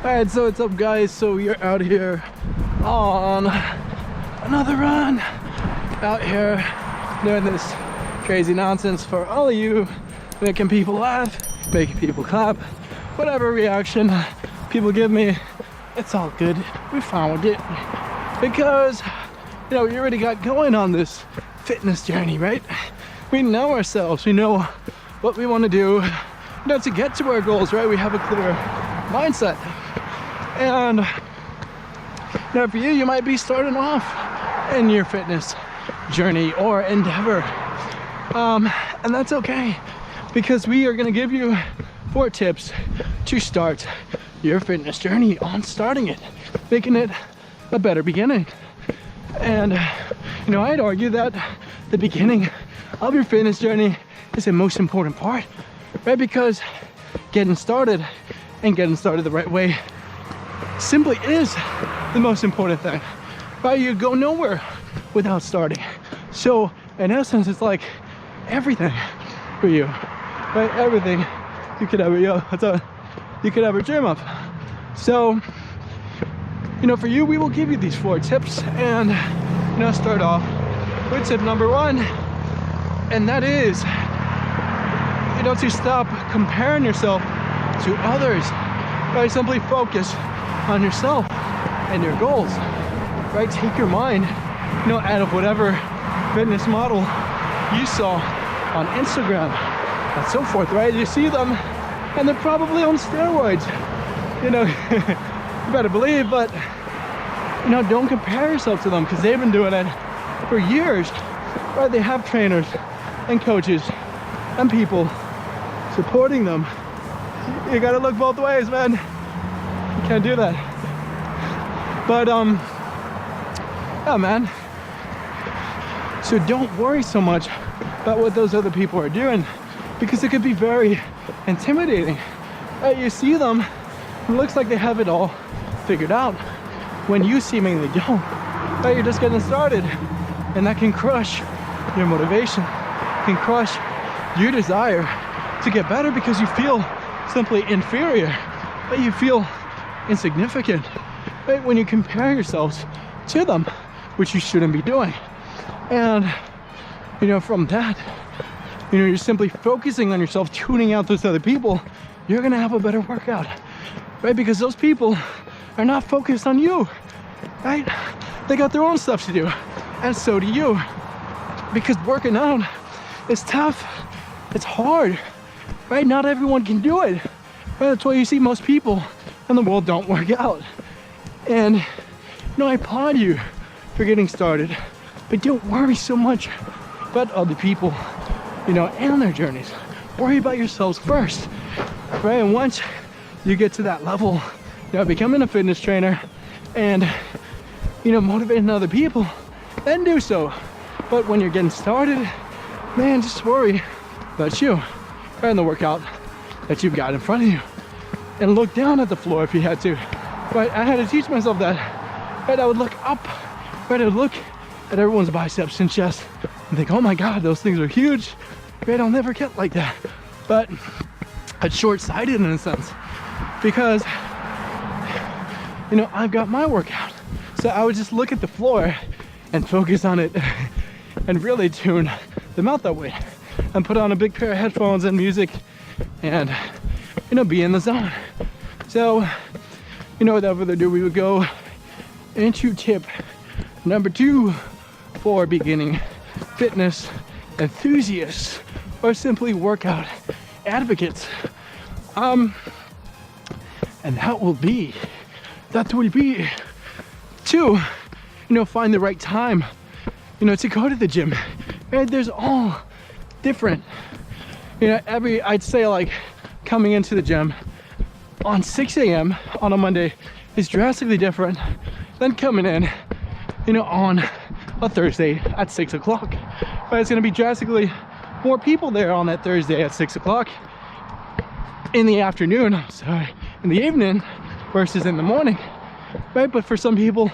Alright, so what's up guys? So you're out here on another run. Out here doing this crazy nonsense for all of you, making people laugh, making people clap, whatever reaction people give me, it's all good. We found it. Because, you know, we already got going on this fitness journey, right? We know ourselves, we know what we want to do, you know, to get to our goals, right? We have a clear mindset. And you know, for you, you might be starting off in your fitness journey or endeavor. And that's okay, because we are going to give you 4 tips to start your fitness journey on starting it, making it a better beginning. And you know, I'd argue that the beginning of your fitness journey is the most important part, right? Because getting started and getting started the right way simply is the most important thing, right? You go nowhere without starting. So in essence, it's like everything for you, right? Everything you could ever, you could ever dream of. So, you know, for you, we will give you these 4 tips, and you know, start off with tip number 1, and that is, you know, to stop comparing yourself to others, right? Simply focus on yourself and your goals, right? Take your mind, you know, out of whatever fitness model you saw on Instagram and so forth, right? You see them and they're probably on steroids, you know. You better believe, but you know, don't compare yourself to them, because they've been doing it for years, right? They have trainers and coaches and people supporting them. You gotta look both ways, man. You can't do that. But yeah, man, so don't worry so much about what those other people are doing, because it could be very intimidating, right? You see them, it looks like they have it all figured out when you seemingly don't, right? You're just getting started, and that can crush your motivation, can crush your desire to get better, because you feel simply inferior, right? You feel insignificant, right? When you compare yourselves to them, which you shouldn't be doing. And you know, from that, you know, you're simply focusing on yourself, tuning out those other people, you're gonna have a better workout, right? Because those people are not focused on you, right? They got their own stuff to do, and so do you. Because working out is tough, it's hard, right? Not everyone can do it, right? That's why you see most people in the world don't work out. And you know, I applaud you for getting started, but don't worry so much about other people, you know, and their journeys. Worry about yourselves first, right? And once you get to that level, you know, becoming a fitness trainer and, you know, motivating other people, then do so. But when you're getting started, man, just worry about you, right? And the workout that you've got in front of you, and look down at the floor if you had to, right? I had to teach myself that, right? I would look up, right? I would look at everyone's biceps and chest and think, oh my God, those things are huge, right? I'll never get like that. But it's short-sighted in a sense, because you know, I've got my workout. So I would just look at the floor and focus on it and really tune them out that way, and put on a big pair of headphones and music and, you know, be in the zone. So, you know, without further ado, we would go into tip number 2 for beginning fitness enthusiasts, or simply workout advocates. And that will be to, you know, find the right time, you know, to go to the gym. Right? There's all different, you know, I'd say like coming into the gym on 6 a.m. on a Monday is drastically different than coming in, you know, on a Thursday at 6 o'clock. But it's gonna be drastically more people there on that Thursday at 6 o'clock in the afternoon, in the evening versus in the morning, right? But for some people,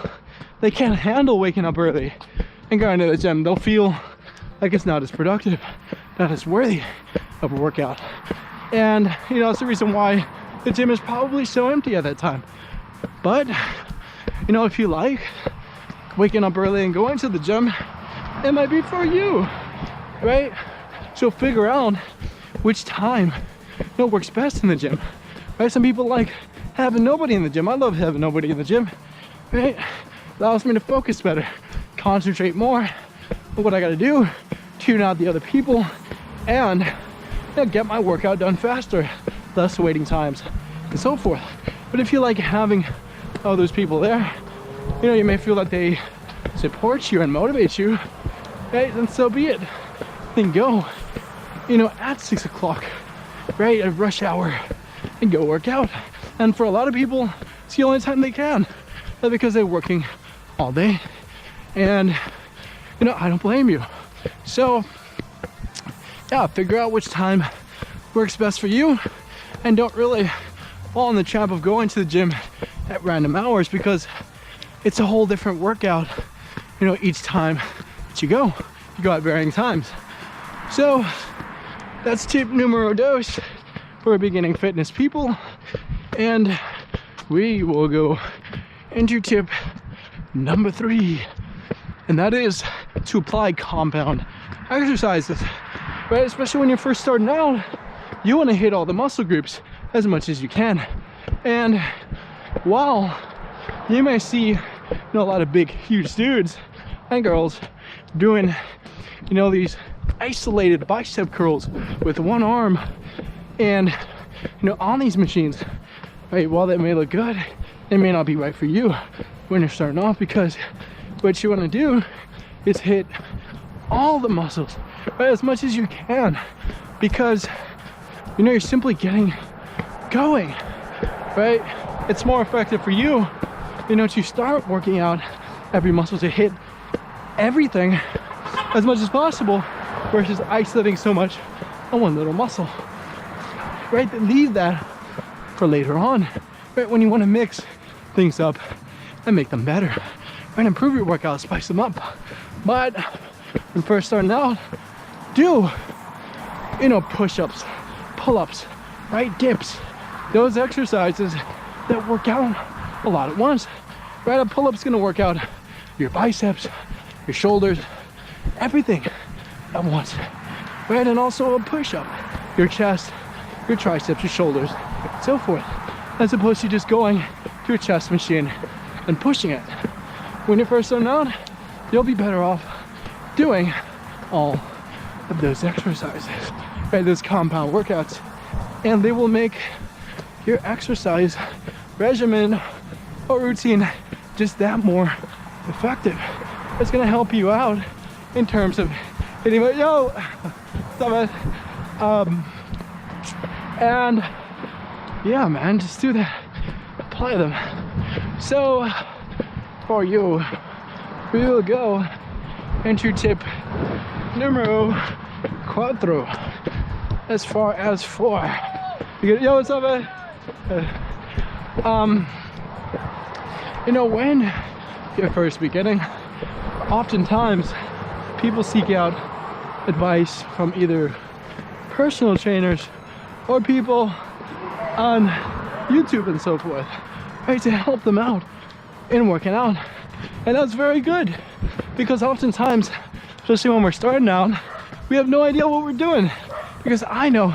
they can't handle waking up early and going to the gym. They'll feel like it's not as productive, not as worthy of a workout. And you know, it's the reason why the gym is probably so empty at that time. But, you know, if you like waking up early and going to the gym, it might be for you, right? So figure out which time, you know, works best in the gym, right? Some people like having nobody in the gym. I love having nobody in the gym, right? Allows me to focus better, concentrate more on what I gotta do, tune out the other people, and, you know, get my workout done faster, less waiting times, and so forth. But if you like having all those people there, you know, you may feel that they support you and motivate you, right? Then so be it. Then go, you know, at 6 o'clock, right, at rush hour, and go work out. And for a lot of people, it's the only time they can, because they're working all day. And, you know, I don't blame you. So, yeah, figure out which time works best for you, and don't really fall in the trap of going to the gym at random hours, because it's a whole different workout, you know, each time that you go at varying times. So that's tip numero dos for beginning fitness people. And we will go into tip number 3, and that is to apply compound exercises, right? Especially when you're first starting out, you want to hit all the muscle groups as much as you can. And while you may see, you know, a lot of big, huge dudes and girls doing, you know, these isolated bicep curls with one arm, and, you know, on these machines, right, while that may look good, it may not be right for you when you're starting off, because what you want to do is hit all the muscles, right, as much as you can, because, you know, you're simply getting going, right? It's more effective for you, you know, to start working out every muscle, to hit everything as much as possible, versus isolating so much on one little muscle, right? Leave that for later on, right? When you want to mix things up and make them better, right? Improve your workout, spice them up. But when first starting out, do, you know, push-ups, pull-ups, right? Dips, those exercises that work out a lot at once, right? A pull-up's gonna work out your biceps, your shoulders, everything at once, right? And also a push-up, your chest, your triceps, your shoulders, so forth, as opposed to just going to a chest machine and pushing it. When you're first starting out, you'll be better off doing all of those exercises, right? Those compound workouts, and they will make your exercise regimen or routine just that more effective. It's gonna help you out in terms of hitting it. Yo, stop it. And yeah, man, just do that. Apply them. So for you, we will go into tip numero 4, as far as 4. Yo, what's up, man? You know, when you're first beginning, oftentimes people seek out advice from either personal trainers or people on YouTube and so forth, right, to help them out in working out. And that's very good, because oftentimes, especially when we're starting out, we have no idea what we're doing, because I know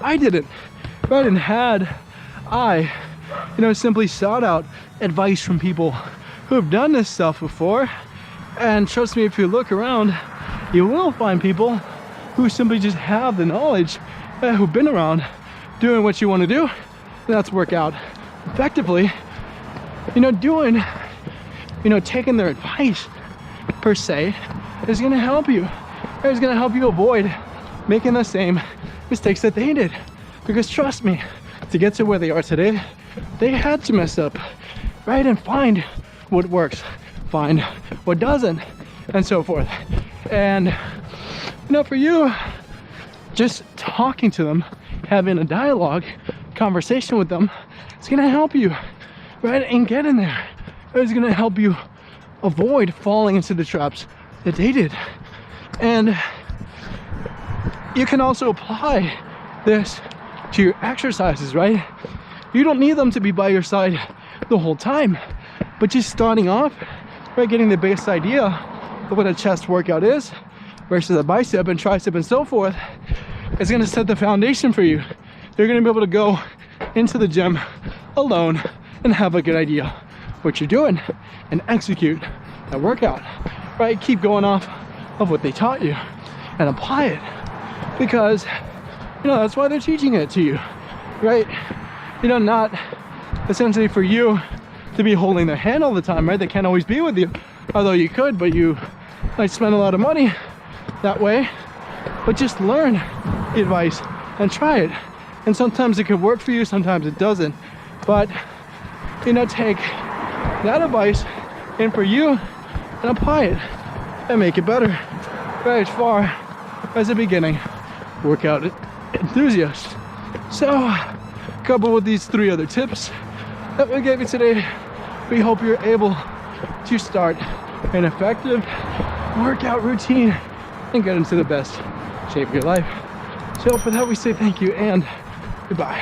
I didn't, right? And had I, you know, simply sought out advice from people who have done this stuff before, and trust me, if you look around, you will find people who simply just have the knowledge, who've been around doing what you want to do, and that's work out effectively. You know, doing, you know, taking their advice per se is going to help you. It's going to help you avoid making the same mistakes that they did, because trust me, to get to where they are today, they had to mess up, right, and find what works, find what doesn't, and so forth. And, you know, for you, just talking to them, having a dialogue, conversation with them, it's gonna help you, right, and get in there. It's gonna help you avoid falling into the traps that they did. And you can also apply this to your exercises, right? You don't need them to be by your side the whole time, but just starting off, right, getting the base idea of what a chest workout is versus a bicep and tricep and so forth, is going to set the foundation for you. You're going to be able to go into the gym alone and have a good idea what you're doing and execute that workout, right? Keep going off of what they taught you and apply it, because you know that's why they're teaching it to you, right? You know, not essentially for you to be holding their hand all the time, right? They can't always be with you, although you could, but you might spend a lot of money that way. But just learn the advice and try it, and sometimes it could work for you, sometimes it doesn't. But you know, take that advice in for you and apply it and make it better, right? As far as a beginning workout enthusiast. So coupled with these 3 other tips that we gave you today, we hope you're able to start an effective workout routine and get into the best shape of your life. So for that, we say thank you and goodbye.